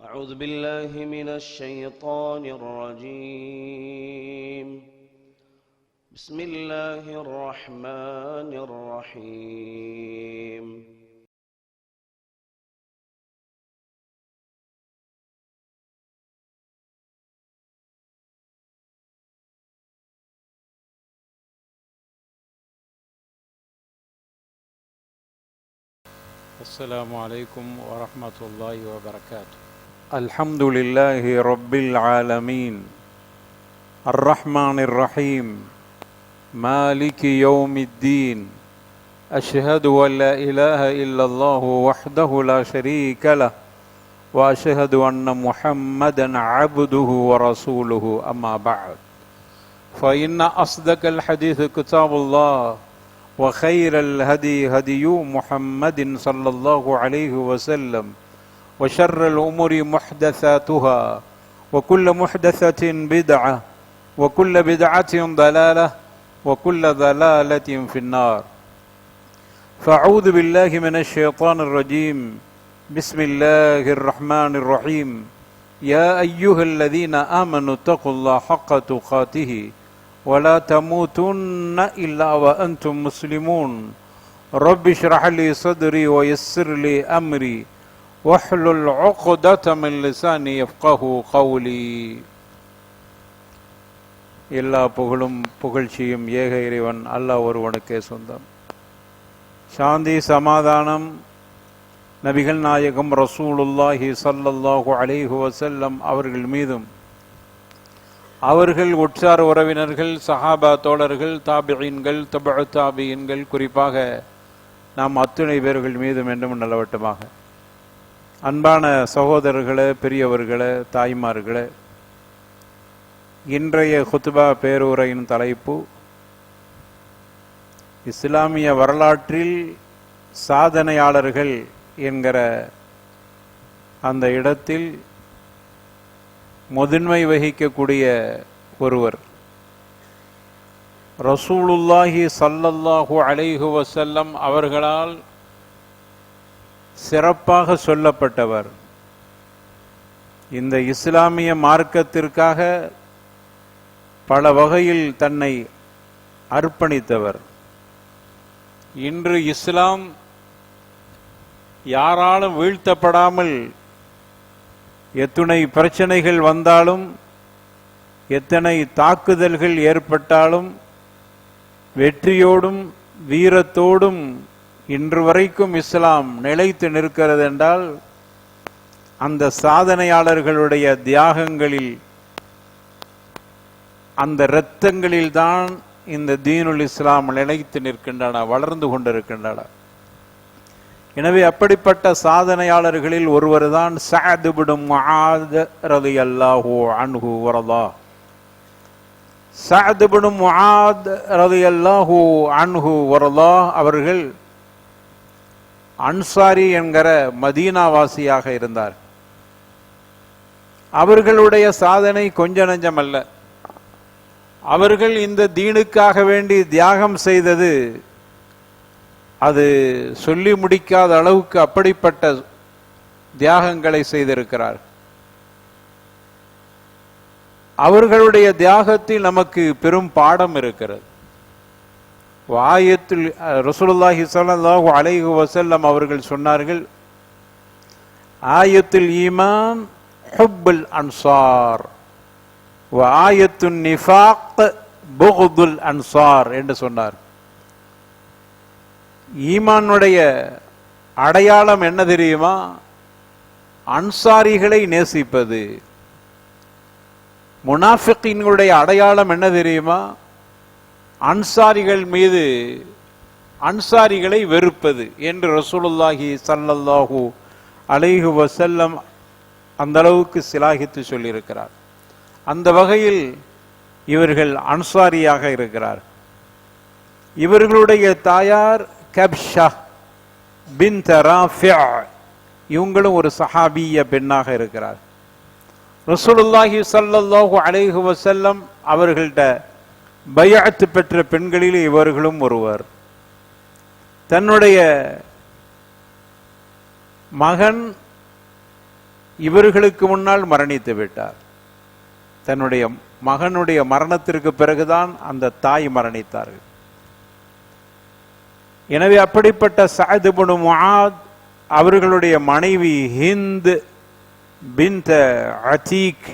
أعوذ بالله من الشيطان الرجيم. بسم الله الرحمن الرحيم. السلام عليكم ورحمة الله وبركاته. الحمد لله رب العالمين الرحمن الرحيم مالك يوم الدين. أشهد أن لا إله إلا الله وحده لا شريك له وأشهد أن محمدا عبده ورسوله. أما بعد، فإن أصدق الحديث كتاب الله، وخير الهدي هدي محمد صلى الله عليه وسلم، وشر الأمور محدثاتها، وكل محدثة بدعة، وكل بدعة ضلالة، وكل ضلالة في النار. فأعوذ بالله من الشيطان الرجيم. بسم الله الرحمن الرحيم. يا أيها الذين آمنوا اتقوا الله حق تقاته ولا تموتن إلا وأنتم مسلمون. رب اشرح لي صدري ويسر لي أمري واحلل عقدة من لساني يفقه قولي. எல்லா புகழும் புகழ்ச்சியும் ஏக இறைவன் அல்லாஹ் ஒருவனுக்கே சொந்தம். சாந்தி சமாதானம் நபிகள் நாயகம் ரசூலுல்லாஹி ஸல்லல்லாஹு அலைஹி வஸல்லம் அவர்கள் மீதும், அவர்கள் உற்றார் உறவினர்கள், சஹாபா தோழர்கள், தாபிஈன்கள், தபஉ தாபிஈன்கள், குறிப்பாக நாம் அத்துணை பேர்கள் மீதும் என்றும் நல்லவட்டமாக. அன்பான சகோதரர்களே, பெரியவர்களே, தாய்மார்களே, இன்றைய குத்பா பேருரையின் தலைப்பு இஸ்லாமிய வரலாற்றில் சாதனையாளர்கள் என்கிற அந்த இடத்தில் முதன்மை வகிக்கக்கூடிய ஒருவர் ரசூலுல்லாஹி ஸல்லல்லாஹு அலைஹி வஸல்லம் அவர்களால் சிறப்பாக சொல்லப்பட்டவர். இந்த இஸ்லாமிய மார்க்கத்திற்காக பல வகையில் தன்னை அர்ப்பணித்தவர். இன்று இஸ்லாம் யாராலும் வீழ்த்தப்படாமல் எத்தனை பிரச்சனைகள் வந்தாலும், எத்தனை தாக்குதல்கள் ஏற்பட்டாலும் வெற்றியோடும் வீரத்தோடும் இன்று வரைக்கும் இஸ்லாம் நிலைத்து நிற்கிறது என்றால் அந்த சாதனையாளர்களுடைய தியாகங்களில், அந்த இரத்தங்களில்தான் இந்த தீனுல் இஸ்லாம் நிலைத்து நிற்கின்றன, வளர்ந்து கொண்டிருக்கின்றன. எனவே அப்படிப்பட்ட சாதனையாளர்களில் ஒருவர் தான் சஅத் இப்னு முஆத் ரலியல்லாஹு அன்ஹு வரதா. சஅத் இப்னு முஆத் ரலியல்லாஹு அன்ஹு வரதா அவர்கள் அன்சாரி என்கிற மதீனாவாசியாக இருந்தார். அவர்களுடைய சாதனை கொஞ்ச நஞ்சமல்ல. அவர்கள் இந்த தீனுக்காக வேண்டி தியாகம் செய்தது அது சொல்லி முடிக்காத அளவுக்கு அப்படிப்பட்ட தியாகங்களை செய்திருக்கிறார். அவர்களுடைய தியாகத்தில் நமக்கு பெரும் பாடம் இருக்கிறது. ஆயத்துல் ரசூலுல்லாஹி ஸல்லல்லாஹு அலைஹி வஸல்லம் அவர்கள் சொன்னார்கள், ஆயத்துல் ஈமான் ஹுப்புல் அன்சார் வ ஆயத்துன் நிஃபாக் புக்துல் அன்சார் என்று சொன்னார். ஈமானுடைய அடையாளம் என்ன தெரியுமா? அன்சாரிகளை நேசிப்பது. முனாஃபிகீன்களுடைய அடையாளம் என்ன தெரியுமா? அன்சாரிகள் மீது அன்சாரிகளை வெறுப்பது என்று ரசூலுல்லாஹி ஸல்லல்லாஹு அலைஹி வஸல்லம் அந்த அளவுக்கு சிலாகித்து சொல்லியிருக்கிறார். அந்த வகையில் இவர்கள் அன்சாரியாக இருக்கிறார். இவர்களுடைய தாயார் கப்ஷா பின்த் ராஃபி', இவங்களும் ஒரு சஹாபிய பெண்ணாக இருக்கிறார். ரசூலுல்லாஹி ஸல்லல்லாஹு அலைஹி வஸல்லம் அவர்கள்ட்ட பைஅத் பெற்ற பெண்களில் இவர்களும் ஒருவர். தன்னுடைய மகன் இவர்களுக்கு முன்னால் மரணித்து விட்டார். தன்னுடைய மகனுடைய மரணத்திற்கு பிறகுதான் அந்த தாய் மரணித்தார்கள். எனவே அப்படிப்பட்ட சஅத் இப்னு முஆத் அவர்களுடைய மனைவி ஹிந்த் பின்த் அதீக்,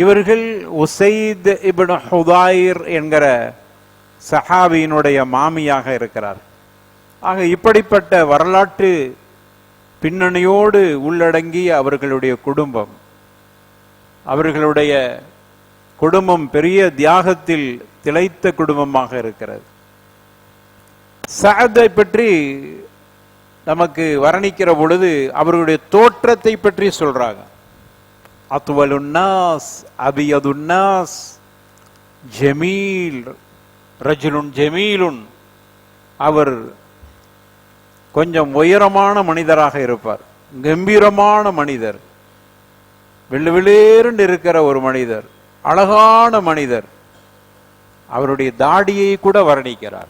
இவர்கள் உசைத் இப்னு ஹுதைர் என்கிற சஹாபியினுடைய மாமியாக இருக்கிறார். ஆக இப்படிப்பட்ட வரலாற்று பின்னணியோடு உள்ளடங்கிய அவர்களுடைய குடும்பம், அவர்களுடைய குடும்பம் பெரிய தியாகத்தில் திளைத்த குடும்பமாக இருக்கிறது. சஅதை பற்றி நமக்கு வர்ணிக்கிற பொழுது அவர்களுடைய தோற்றத்தை பற்றி சொல்றாங்க. அத்வலுன்னாஸ் அபியதுன்னாஸ் ஜமீல் ரஜுலுன் ஜமீலுன், அவர் கொஞ்சம் உயரமான மனிதராக இருப்பார், கம்பீரமான மனிதர், வெள்ளுவெளேர்ந்து இருக்கிற ஒரு மனிதர், அழகான மனிதர். அவருடைய தாடியை கூட வர்ணிக்கிறார்.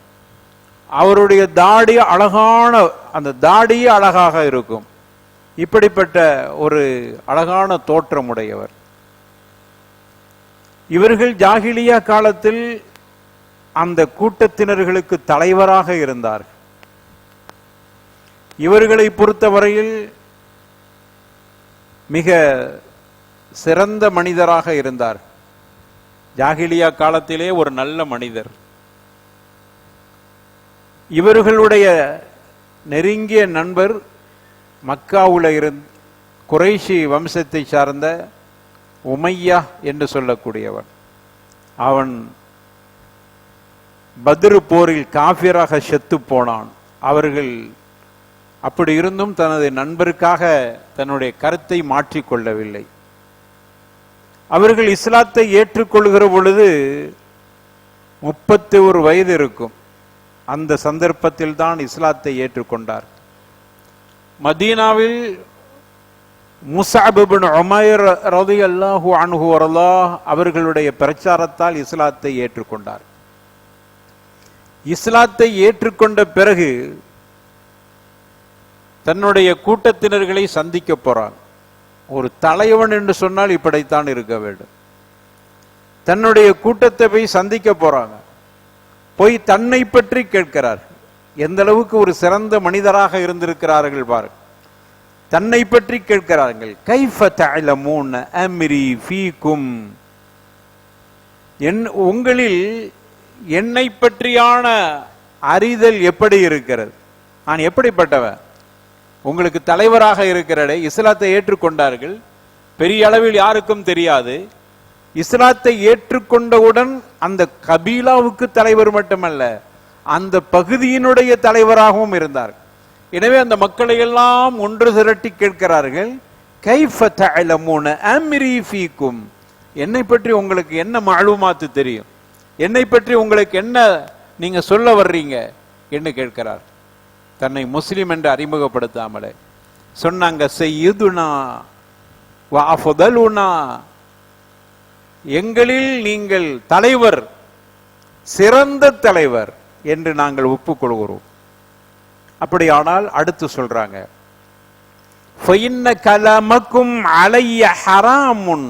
அவருடைய தாடி அழகான, அந்த தாடியே அழகாக இருக்கும். இப்படிப்பட்ட ஒரு அழகான தோற்றமுடையவர். இவர்கள் ஜாகிலியா காலத்தில் அந்த கூட்டத்தினர்களுக்கு தலைவராக இருந்தார். இவர்களை பொறுத்தவரையில் மிக சிறந்த மனிதராக இருந்தார். ஜாகிலியா காலத்திலே ஒரு நல்ல மனிதர். இவர்களுடைய நெருங்கிய நண்பர் மக்காவுல இருந்த குறைஷி வம்சத்தை சார்ந்த உமையா என்று சொல்லக்கூடியவன். அவன் பத்ரு போரில் காஃபிராக செத்து போனான். அவர்கள் அப்படி இருந்தும் தனது நண்பருக்காக தன்னுடைய கருத்தை மாற்றிக்கொள்ளவில்லை. அவர்கள் இஸ்லாத்தை ஏற்றுக்கொள்கிற பொழுது 31 வயது இருக்கும். அந்த சந்தர்ப்பத்தில் தான் இஸ்லாத்தை ஏற்றுக்கொண்டார். மதீனாவில் முஸஅப் இப்னு உமைர் ரலியல்லாஹு அன்ஹு வர்லாஹ் அவர்களுடைய பிரச்சாரத்தால் இஸ்லாத்தை ஏற்றுக்கொண்டார். இஸ்லாத்தை ஏற்றுக்கொண்ட பிறகு தன்னுடைய கூட்டத்தினர்களை சந்திக்க போறார். ஒரு தலைவன் என்று சொன்னால் இப்படித்தான் இருக்க வேண்டும். தன்னுடைய கூட்டத்தை போய் சந்திக்க போறாங்க. போய் தன்னை பற்றி கேட்கிறார். எந்த அளவுக்கு ஒரு சிறந்த மனிதராக இருந்திருக்கிறார்கள் பாரு. தன்னை பற்றி கேட்கிறார்கள். கைஃப தஅலமூன அம்ரி ஃபீக்கும், உங்களில் என்னை பற்றியான அறிதல் எப்படி இருக்கிறது? நான் எப்படிப்பட்டவன்? உங்களுக்கு தலைவராக இருக்கிறடே, இஸ்லாத்தை ஏற்றுக்கொண்டார்கள். பெரிய அளவில் யாருக்கும் தெரியாது. இஸ்லாத்தை ஏற்றுக்கொண்டவுடன் அந்த கபீலாவுக்கு தலைவர் மட்டுமல்ல, அந்த பகுதியினுடைய தலைவராகவும் இருந்தார். எனவே அந்த மக்களை எல்லாம் ஒன்று திரட்டி கேட்கிறார்கள். கைஃப தஅலமூன அம்ரி ஃபீக்கும், என்னை பற்றி உங்களுக்கு என்ன மாலூமாத்து தெரியும்? என்னை பற்றி உங்களுக்கு என்ன நீங்க சொல்ல வர்றீங்க என்று கேட்கிறார். தன்னை முஸ்லிம் என்று அறிமுகப்படுத்தாமலே சொன்னாங்க, சய்யிதுனா வ அஃதலுனா, எங்களில் நீங்கள் தலைவர், சிறந்த தலைவர் என்று நாங்கள் ஒப்புக்கொள்கிறோம். அப்படியானால் அடுத்து சொல்றாங்க, ஃபஇன்ன கலமக்கும் அலைய ஹராமுன்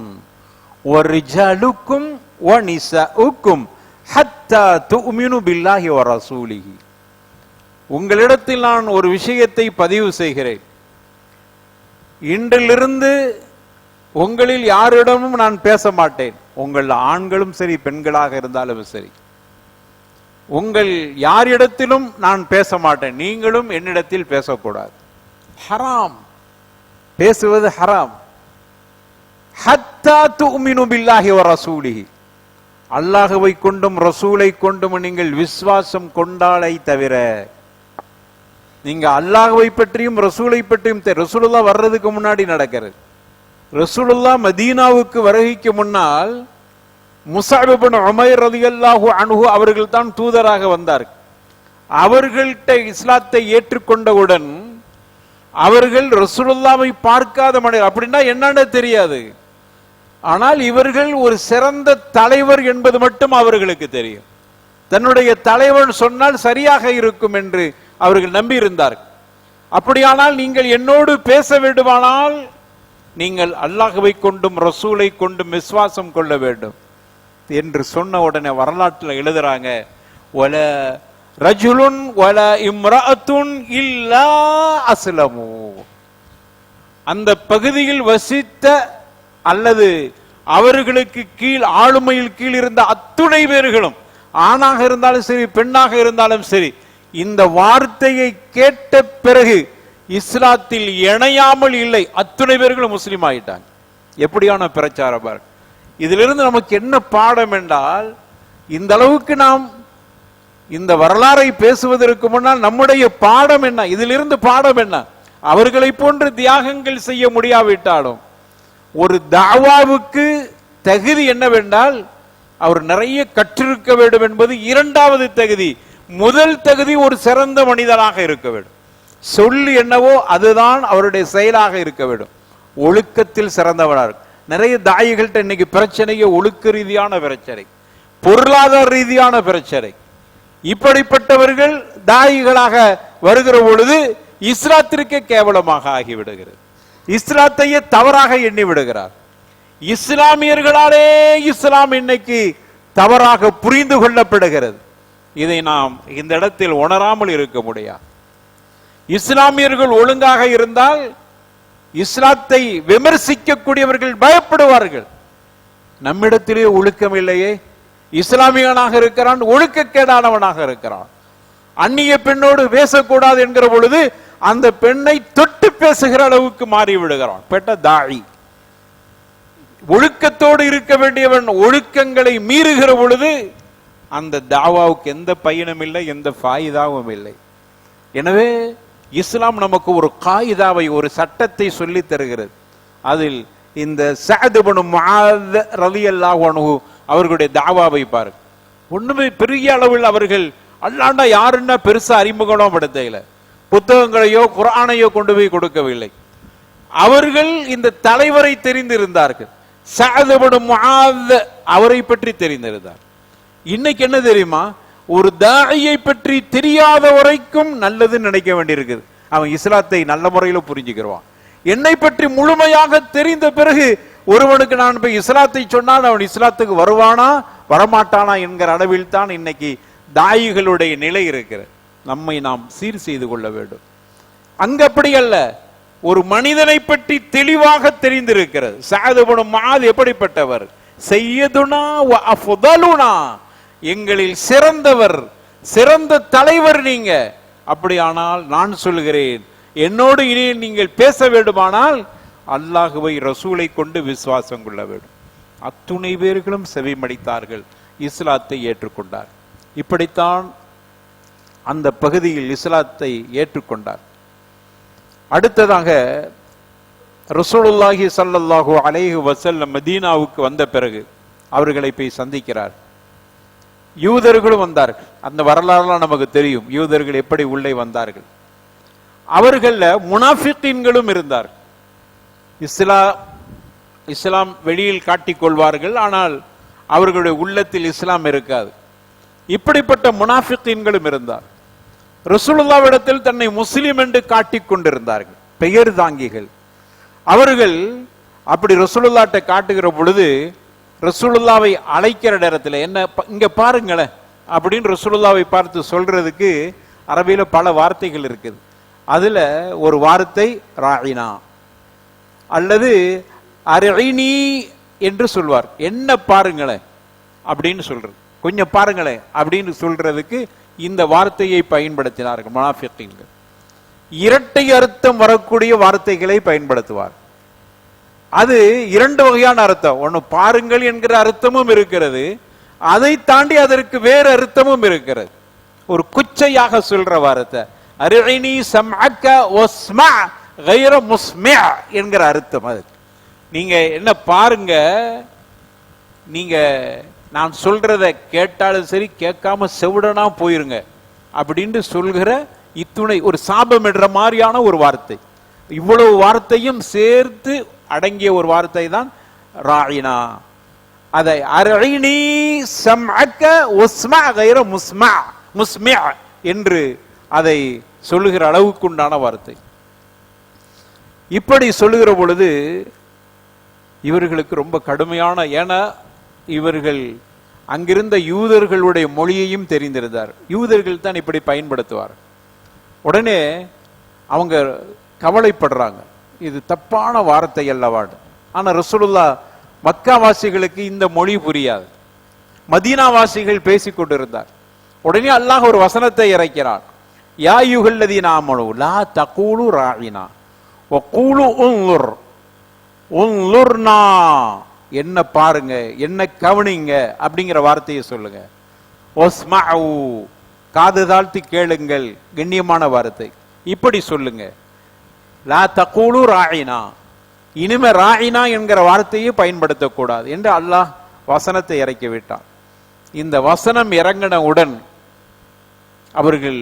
வரிஜாலுக்கும் வநிசாஉக்கும் ஹத்தா துமினு பில்லாஹி வ ரசூலிஹி. உங்களிடத்தில் நான் ஒரு விஷயத்தை பதிவு செய்கிறேன். இன்றிலிருந்து உங்களில் யாரிடமும் நான் பேச மாட்டேன். உங்கள் ஆண்களும் சரி, பெண்களாக இருந்தாலும் சரி, உங்கள் யாரிடத்திலும் நான் பேச மாட்டேன். நீங்களும் என்னிடத்தில் பேசக்கூடாது. ஹராம், பேசுவது ஹராம். ஹத்தா துமினு பில்லாஹி வ ரசூலிஹி, அல்லாஹ்வை கொண்டும் ரசூலை கொண்டும் நீங்கள் விசுவாசம் கொண்டாலை தவிர. நீங்க அல்லாஹ்வை பற்றியும் ரசூலை பற்றியும், ரசூலுல்லாஹ் வர்றதுக்கு முன்னாடி நடக்கிறது. ரசூலுல்லாஹ் மதீனாவுக்கு வருகைக்கு முன்னால் முஸஅப் இப்னு உமைர் ரலியல்லாஹு அன்ஹு அவர்கள் தான் தூதராக வந்தார்கள். அவர்கள்ட்ட இஸ்லாத்தை ஏற்றுக்கொண்டவுடன் அவர்கள் ரசூலுல்லாஹ்வை பார்க்காத மனிதர். அப்படின்னா என்னன்னு தெரியாது. ஆனால் இவர்கள் ஒரு சிறந்த தலைவர் என்பது மட்டும் அவர்களுக்கு தெரியும். தன்னுடைய தலைவன் சொன்னால் சரியாக இருக்கும் என்று அவர்கள் நம்பி இருந்தார்கள். அப்படியானால் நீங்கள் என்னோடு பேச வேண்டுமானால் நீங்கள் அல்லாஹ்வை கொண்டும் ரசூலை கொண்டும் விசுவாசம் கொள்ள வேண்டும் என்று சொன்ன உடனே வரலாற்றில் எழுதுறாங்க, வல ரஜுலுன் வல இம்ரஅத்துன் இல்லா அஸ்லமு. அந்த பகுதியில் வசித்த அல்லது அவர்களுக்கு கீழ் ஆளுமையில் கீழ் இருந்த அத்துணை பேர்களும், ஆணாக இருந்தாலும் சரி பெண்ணாக இருந்தாலும் சரி, இந்த வார்த்தையை கேட்ட பிறகு இஸ்லாத்தில் இணையாமல் இல்லை, அத்துணை பேர்களும் முஸ்லீம் ஆயிட்டாங்க. எப்படியான பிரச்சாரம் பாருங்க. இதிலிருந்து நமக்கு என்ன பாடம் என்றால், இந்த அளவுக்கு நாம் இந்த வரலாறை பேசுவதற்கு முன்னால் நம்முடைய பாடம் என்ன, இதிலிருந்து பாடம் என்ன? அவர்களை போன்று தியாகங்கள் செய்ய முடியாவிட்டாலும் ஒரு தாவாவுக்கு தகுதி என்னவென்றால் அவர் நிறைய கற்றிருக்க வேண்டும் என்பது இரண்டாவது தகுதி. முதல் தகுதி ஒரு சிறந்த மனிதனாக இருக்க வேண்டும். சொல்லி என்னவோ அதுதான் அவருடைய செயலாக இருக்க வேண்டும். ஒழுக்கத்தில் சிறந்தவனாக. நிறைய தாயிகள்கிட்ட இன்னைக்கு பிரச்சனையே ஒழுக்க ரீதியான பிரச்சனை, பொருளாதார ரீதியான பிரச்சனை. இப்படிப்பட்டவர்கள் தாயிகளாக வருகிற பொழுது இஸ்லாத்திற்கே கேவலமாக ஆகிவிடுகிறது. இஸ்லாத்தையே தவறாக எண்ணி விடுகிறார். இஸ்லாமியர்களாலே இஸ்லாம் இன்னைக்கு தவறாக புரிந்து கொள்ளப்படுகிறது. இதை நாம் இந்த இடத்தில் உணராமல் இருக்க முடியாது. இஸ்லாமியர்கள் ஒழுங்காக இருந்தால் இஸ்லாத்தை விமர்சிக்கக்கூடியவர்கள் பயப்படுவார்கள். நம்மிடத்திலே ஒழுக்கம் இல்லையே, இஸ்லாமியனாக இருக்கிறான், ஒழுக்கக்கேடானவனாக இருக்கிறான், அந்நிய பெண்ணோடு பேசக்கூடாது என்கிற பொழுது அந்த பெண்ணை தொட்டு பேசுகிற அளவுக்கு மாறிவிடுகிறான். பெட்ட தாழி. ஒழுக்கத்தோடு இருக்க வேண்டியவன் ஒழுக்கங்களை மீறுகிற பொழுது அந்த தாவாவுக்கு எந்த பயனும் இல்லை, எந்த ஃபாயிதாவும் இல்லை. எனவே இஸ்லாம் நமக்கு ஒரு காயிதாவை, ஒரு சட்டத்தை சொல்லி தருகிறது. அதில் இந்த சஅத் இப்னு முஆத் ரலியல்லாஹு அன்ஹு அவர்களுடைய தாவாவை பாருங்க. ஒண்ணுமே பெரிய அளவில் அவர்கள் அல்லாண்டா யாருன்னா பெருசா அறிமுகம் படுத்தல, புத்தகங்களையோ குர்ஆனையோ கொண்டு போய் கொடுக்கவில்லை. அவர்கள் இந்த தலைவரை தெரிந்திருந்தார்கள். சஅத் இப்னு முஆத் அவரை பற்றி தெரிந்திருந்தார். இன்னைக்கு என்ன தெரியுமா, ஒரு தாயியை பற்றி தெரியாத வரைக்கும் நல்லது நினைக்க வேண்டியிருக்குது. அவன் இஸ்லாத்தை நல்ல முறையில் புரிஞ்சுக்கிறான். என்னை பற்றி முழுமையாக தெரிந்த பிறகு ஒருவனுக்கு நான் போய் இஸ்லாத்தை சொன்னால் அவன் இஸ்லாத்துக்கு வருவானா வரமாட்டானா என்கிற அளவில் தான் இன்னைக்கு தாயிகளுடைய நிலை இருக்கிறது. நம்மை நாம் சீர் செய்து கொள்ள வேண்டும். அங்க அப்படி அல்ல, ஒரு மனிதனை பற்றி தெளிவாக தெரிந்திருக்கிறது. சஅத் இப்னு முஆத் எப்படிப்பட்டவர்? சய்யதுனா வ அஃதலுனா, எங்களில் சிறந்தவர், சிறந்த தலைவர் நீங்க. அப்படியானால் நான் சொல்கிறேன், என்னோடு இனி நீங்கள் பேச வேண்டுமானால் அல்லாஹ்வை ரசூலை கொண்டு விசுவாசம் கொள்ள வேண்டும். அத்துணை பேர்களும் செவிமடித்தார்கள், இஸ்லாத்தை ஏற்றுக்கொண்டார். இப்படித்தான் அந்த பகுதியில் இஸ்லாத்தை ஏற்றுக்கொண்டார். அடுத்ததாக ரசூலுல்லாஹி ஸல்லல்லாஹு அலைஹி வஸல்லம் மதீனாவுக்கு வந்த பிறகு அவர்களை போய் சந்திக்கிறார். யூதர்களும் வந்தார்கள். அந்த வரலாறுலாம் நமக்கு தெரியும், யூதர்கள் எப்படி உள்ளே வந்தார்கள். அவர்கள முனாஃபிகீன்களும் இருந்தார்கள். இஸ்லாம் வெளியில் காட்டிக் கொள்வார்கள், ஆனால் அவர்களுடைய உள்ளத்தில் இஸ்லாம் இருக்காது. இப்படிப்பட்ட முனாஃபிகீன்களும் இருந்தார். ரசூலுல்லாஹ்விடத்தில் தன்னை முஸ்லிம் என்று காட்டிக் கொண்டிருந்தார்கள், பெயர் தாங்கிகள். அவர்கள் அப்படி ரசூலுல்லாஹ்ட்ட காட்டுகிற பொழுது ரசூலுல்லாவை அழைக்கிற நேரத்தில் என்ன இங்க பாருங்களேன் அப்படின்னு ரசூலுல்லாவை பார்த்து சொல்றதுக்கு அரபியில பல வார்த்தைகள் இருக்குது. அதுல ஒரு வார்த்தை ராயினா அல்லது அரினி என்று சொல்வார். என்ன பாருங்களேன் அப்படின்னு சொல்றது, கொஞ்சம் பாருங்களேன் அப்படின்னு சொல்றதுக்கு இந்த வார்த்தையை பயன்படுத்தினார்கள் முனாஃபிகீன்கள். இரட்டை அர்த்தம் வரக்கூடிய வார்த்தைகளை பயன்படுத்துவார். அது இரண்டு வகையான அர்த்தம். ஒன்னு பாருங்கள் என்கிற அர்த்தமும் இருக்கிறது, அதை தாண்டி அதற்கு வேறு அர்த்தமும் இருக்கிறது. ஒரு குச்சையாக சொல்ற வார்த்தை அரினி சம்அக வஸ்மா கைர முஸ்மி என்கிற அர்த்தம். அது நீங்க என்ன பாருங்க, நீங்க நான் சொல்றத கேட்டாலும் சரி கேட்காம செவிடனா போயிருங்க அப்படின்னு சொல்கிற இத்துணை ஒரு சாபமிடுற மாதிரியான ஒரு வார்த்தை. இவ்வளவு வார்த்தையும் சேர்த்து அடங்கிய ஒரு வார்த்தை தான் ராயினா. அதை அரினி சம்அக வஸ்மா கைர முஸ்மா முஸ்மி என்று அதை சொல்லுகிற அளவுக்கு உண்டான வார்த்தை. இப்படி சொல்லுகிற பொழுது இவர்களுக்கு ரொம்ப கடுமையான, ஏன்னா இவர்கள் அங்கிருந்த யூதர்களுடைய மொழியையும் தெரிந்திருந்தார். யூதர்கள் தான் இப்படி பயன்படுத்துவார். உடனே அவங்க கவலைப்படுறாங்க, இது தப்பான வார்த்தை அல்லவாடு. ஆனா ரசூலுல்லாஹ் மக்காவாசிகளுக்கு இந்த மொழி புரியாது, மதீனாவாசிகள் பேசிக் கொண்டிருந்தார். உடனே அல்லாஹ் ஒரு வசனத்தை இறக்கிறார், யா அய்யுஹல்லதீன ஆமனூ லா தகூலு ராயினா வகூலு உன்லுர் உன்லுர்னா, என்ன பாருங்க, என்ன கவனிங்க அப்படிங்கிற வார்த்தையை சொல்லுங்க. ஒஸ்மஉ, காது தாழ்த்தி கேளுங்கள், கண்ணியமான வார்த்தை. இப்படி சொல்லுங்க, லா தகூலு ராயினா, இனிமே ராயினா என்கிற வார்த்தையை பயன்படுத்தக்கூடாது என்று அல்லாஹ் வசனத்தை இறக்கி விட்டான். இந்த வசனம் இறங்கினவுடன் அவர்கள்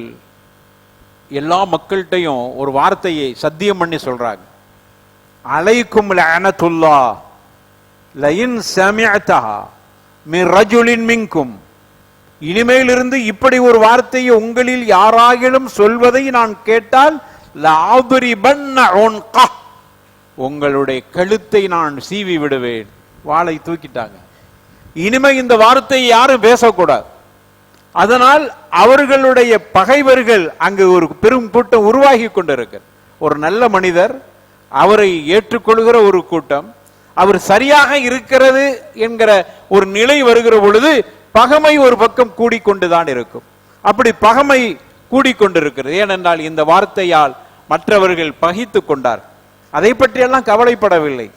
எல்லா மக்கள்கிட்டையும் ஒரு வார்த்தையை சத்தியம் பண்ணி சொல்றாங்க, அலைக்கும் லஅனத்துல்லாஹ் லஇன் சமிஅதஹா மின் ரஜுலின் மின்கும், இனிமேலிருந்து இப்படி ஒரு வார்த்தையை உங்களில் யாராகிலும் சொல்வதை நான் கேட்டால் லஅத்ரிபன்ன உன்கஹ், உங்களுடைய கழுத்தை நான் சீவி விடுவேன். வாளை தூக்கிட்டாங்க. இனிமே இந்த வார்த்தையை யாரும் பேசக்கூடாது. அதனால் அவர்களுடைய பகைவர்கள் அங்கு ஒரு பெரும் கூட்டம் உருவாகி கொண்டிருக்க, ஒரு நல்ல மனிதர், அவரை ஏற்றுக்கொள்கிற ஒரு கூட்டம், அவர் சரியாக இருக்கிறது என்கிற ஒரு நிலை வருகிற பொழுது பகமை ஒரு பக்கம் கூடிக்கொண்டுதான் இருக்கும். அப்படி பகமை கூடிக்கொண்டிருக்கிறது. ஏனென்றால் இந்த வார்த்தையால் மற்றவர்கள் பகைத்து கொண்டார். அதை பற்றியெல்லாம் கவலைப்படவில்லை.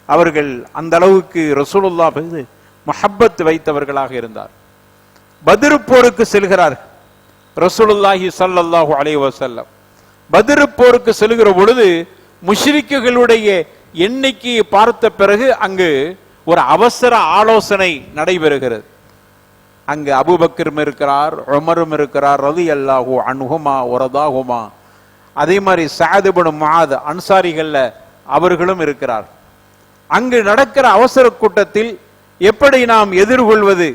அவர்கள் அந்த அளவுக்கு ரசூலுல்லாஹ் மீது மஹப்பத் வைத்தவர்களாக இருந்தார். பத்ர் போருக்கு செல்கிறார் ரசூலுல்லாஹி ஸல்லல்லாஹு அலைஹி வஸல்லம். பத்ர் போருக்கு செல்கிற பொழுது முஷ்ரிக்குகளுடைய எண்ணிக்கையை பார்த்த பிறகு அங்கு ஒரு அவசர ஆலோசனை நடைபெறுகிறது. அங்கு அபூபக்கரும் இருக்கிறார், உமரும் இருக்கிறார் ரலியல்லாஹு அன்ஹுமா வரதாஹுமா. அதே மாதிரி சஅத் இப்னு முஆத் அன்சாரிகள்ல அவர்களும் இருக்கிறார். அங்கு நடக்கிற அவசர கூட்டத்தில் எப்படி நாம் எதிர்கொள்வது?